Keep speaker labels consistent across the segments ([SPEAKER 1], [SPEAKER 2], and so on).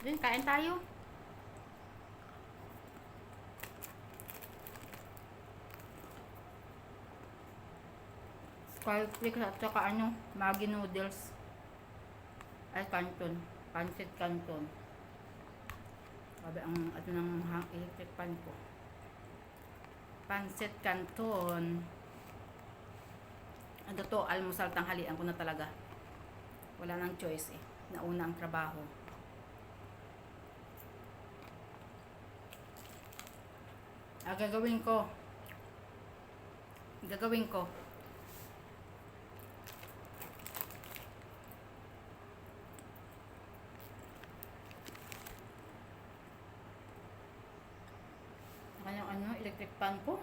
[SPEAKER 1] Yun, kain tayo. Square flakes at saka ano, Maggi noodles. Ay, canton. Pancit canton. Sabi ang ano ng electric pan ko. Pancit canton. Ano to, almusal tanghalian ko na talaga. Wala nang choice eh. Nauna ang trabaho. Gagawin ko. Gagawin ko. Kanyang ano, electric pan ko.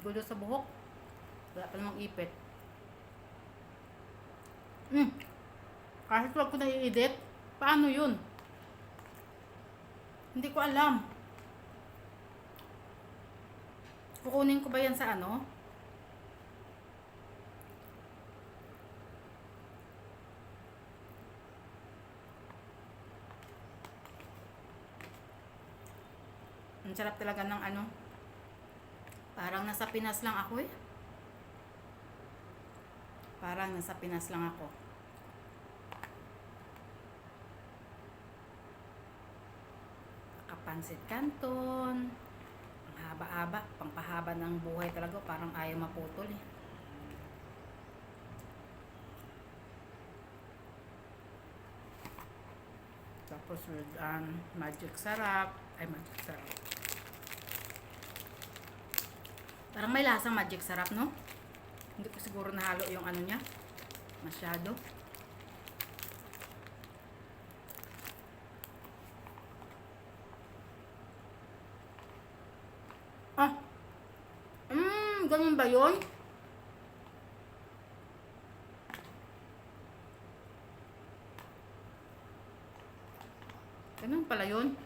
[SPEAKER 1] Gulo sa buhok. Wala pa namang ipit. Kahit wag ko na i-edit, paano yun? Hindi ko alam. Kukunin ko ba yan sa ano? Ang sarap talaga ng ano. Parang nasa Pinas lang ako eh. Parang nasa Pinas lang ako. Kapansit canton. Ang haba-haba. Pangpahaba ng buhay talaga. Parang ayaw maputol eh. Tapos with magic sarap. Ay, magic sarap. Parang may lasang magic sarap, no? Hindi ko siguro nahalo yung ano niya. Masyado. Ah! Ganun ba yun? Ganun pala yun.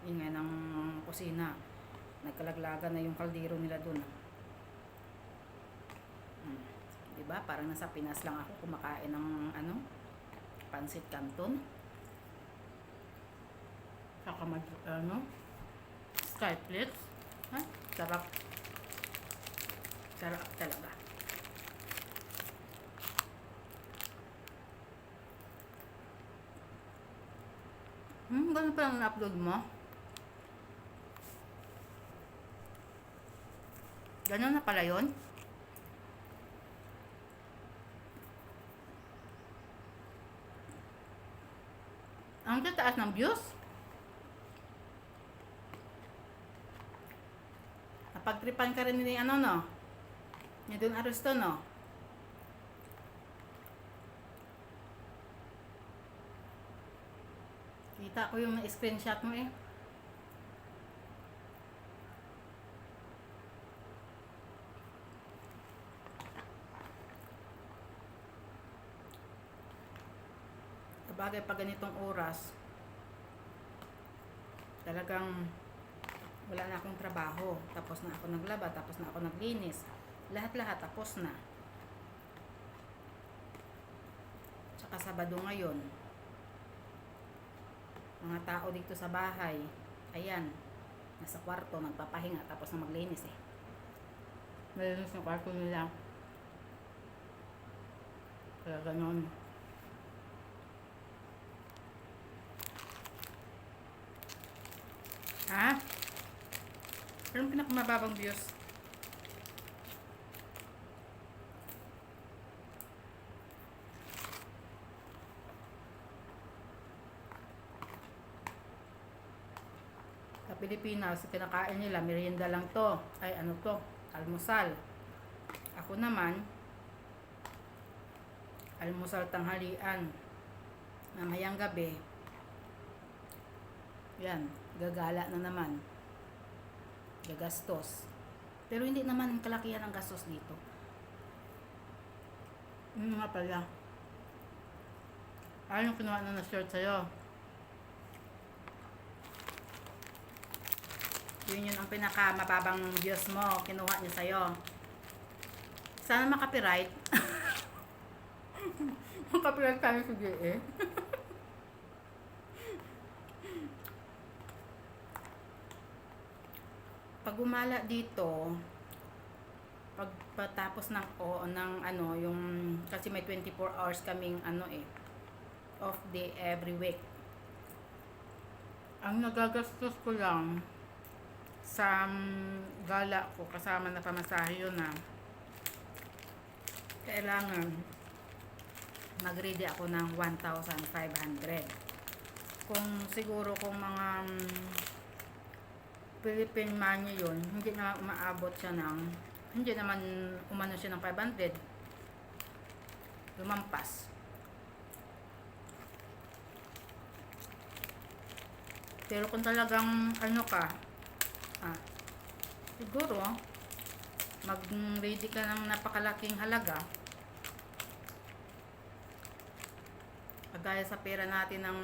[SPEAKER 1] Ingay ng kusina. Nagkalaglagan na yung kaldero nila dun. Diba? Parang nasa Pinas lang ako kumakain ng ano, pancit canton. Saka ano, sky flakes. Ha? Sarap. Sarap talaga. Ganun pa lang na-upload mo? Ganun na pala yun? Ang tataas ng views? Napagtripan ka rin ni ano, no? Ni Don Arusto, no? Kita ko yung screenshot mo eh. Sabagay pag ganitong oras, talagang wala na akong trabaho. Tapos na ako naglaba, tapos na ako naglinis. Lahat-lahat tapos na. Tsaka Sabado ngayon. Mga tao dito sa bahay, ayan, nasa kwarto, nagpapahinga, tapos na maglinis eh. Malinis yung kwarto nila. Kaya ganon. Ha? Anong pinakamababang views? Sa Pilipinas, kinakain nila, merienda lang to. Ay, ano to? Almusal. Ako naman, almusal tanghalian. Mamayang gabi, yan, gagala na naman. Gagastos. Pero hindi naman kalakihan ang gastos dito. Nga pala. Ano kinuha na na-shirt sa'yo? Yun ang pinaka mababang views mo. Kinuha niya sa'yo. Sana makapiright. Makapiright tayo sa GA. Pag gumala dito, pagpatapos ng ng ano, yung kasi may 24 hours kaming ano off day every week. Ang nagagastos ko lang sa gala ko kasama na pamasahe yun na kailangan mag-ready ako ng 1,500. Kung siguro kung mga Philippine money yun, hindi naman umaabot siya ng, hindi naman umano siya ng 500. Lumampas. Pero kung talagang ano ka, siguro mag-ready ka ng napakalaking halaga. Kagaya sa pera natin ng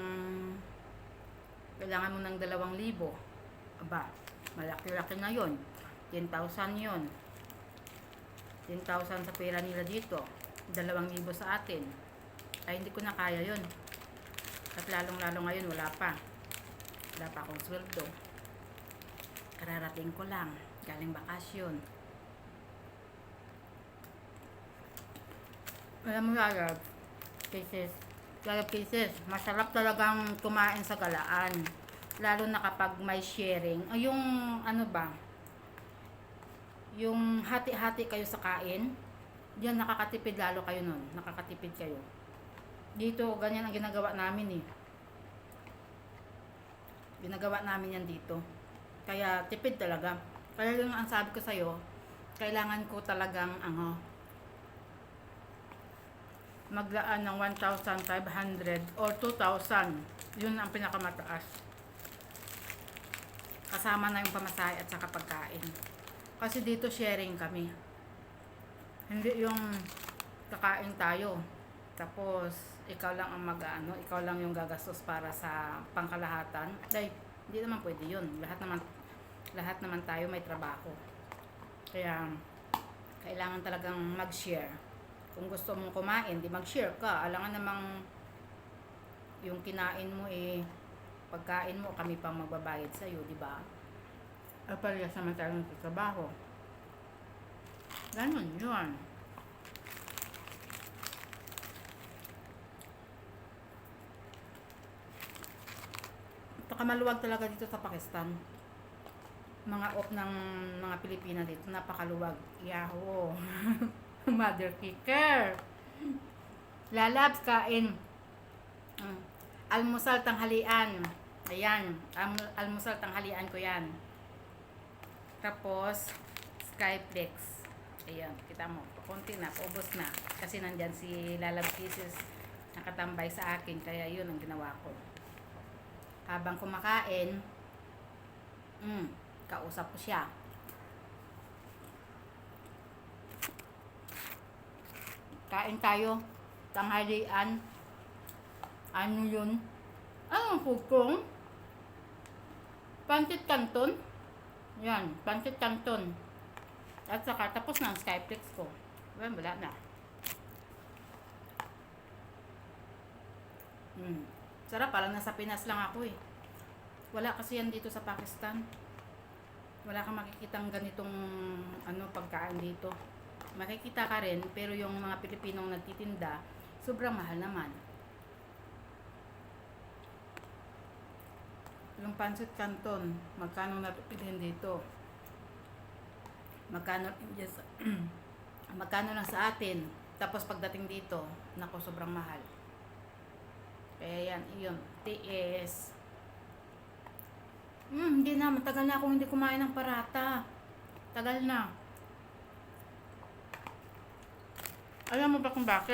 [SPEAKER 1] kailangan mo ng 2,000. Aba, malaki-laki na yun. 10,000 yun. 10,000 sa pera nila dito. 2,000 sa atin. Ay, hindi ko na kaya yun. At lalong-lalo ngayon, wala pa. Wala pa akong sweldo. Kararating ko lang. Galing bakasyon. Alam mo, Lalab cases, masarap talagang kumain sa galaan. Lalo na kapag may sharing. O yung ano ba, yung hati-hati kayo sa kain, diyan nakakatipid lalo kayo nun. Nakakatipid kayo. Dito, ganyan ang ginagawa namin Ginagawa namin yan dito. Kaya tipid talaga. Kaya yung ang sabi ko sa'yo, kailangan ko talagang maglaan ng 1,500 or 2,000. Yun ang pinakamataas. Kasama na yung pamasahe at saka pagkain. Kasi dito sharing kami. Hindi yung kakain tayo. Tapos ikaw lang ang ikaw lang yung gagastos para sa pangkalahatan. Dahil hindi naman pwede yun. Lahat naman tayo may trabaho. Kaya kailangan talagang mag-share. Kung gusto mong kumain, di mag-share ka. Alangan namang yung kinain mo pagkain mo, kami pang magbabayad sa'yo, di ba? Parehas naman tayo ng trabaho. Ganun yun. Napakamaluwag talaga dito sa Pakistan. Mga off ng mga Pilipina dito, napakaluwag. Yahoo! Mother kicker! Lalabs, kain. Almusal, tanghalian. Ayan, almusal, tanghalian ko yan. Tapos, Skyflex. Ayan, kita mo, konti na, paubos na. Kasi nandyan si Lalab Kisses nakatambay sa akin, kaya yun ang ginawa ko. Habang kumakain, kausap ko siya. Kain tayo, tanghalian. Ano yun? Anong food kong? Pancit Canton. Yan, Pancit Canton. At saka tapos na ang Skyflex ko. Wala na. Sarap, parang nasa Pinas lang ako Wala kasi yan dito sa Pakistan. Wala kang makikitang ganitong pagkain dito. Makikita ka rin, pero yung mga Pilipinong nagtitinda, sobrang mahal naman. Yung Pancit Canton, magkano napipiliin dito? Magkano magkano lang sa atin? Tapos pagdating dito, nako, sobrang mahal. Kaya yan, yun. TS. Hindi na, matagal na akong hindi kumain ng parata. Tagal na. Alam mo ba kung bakit?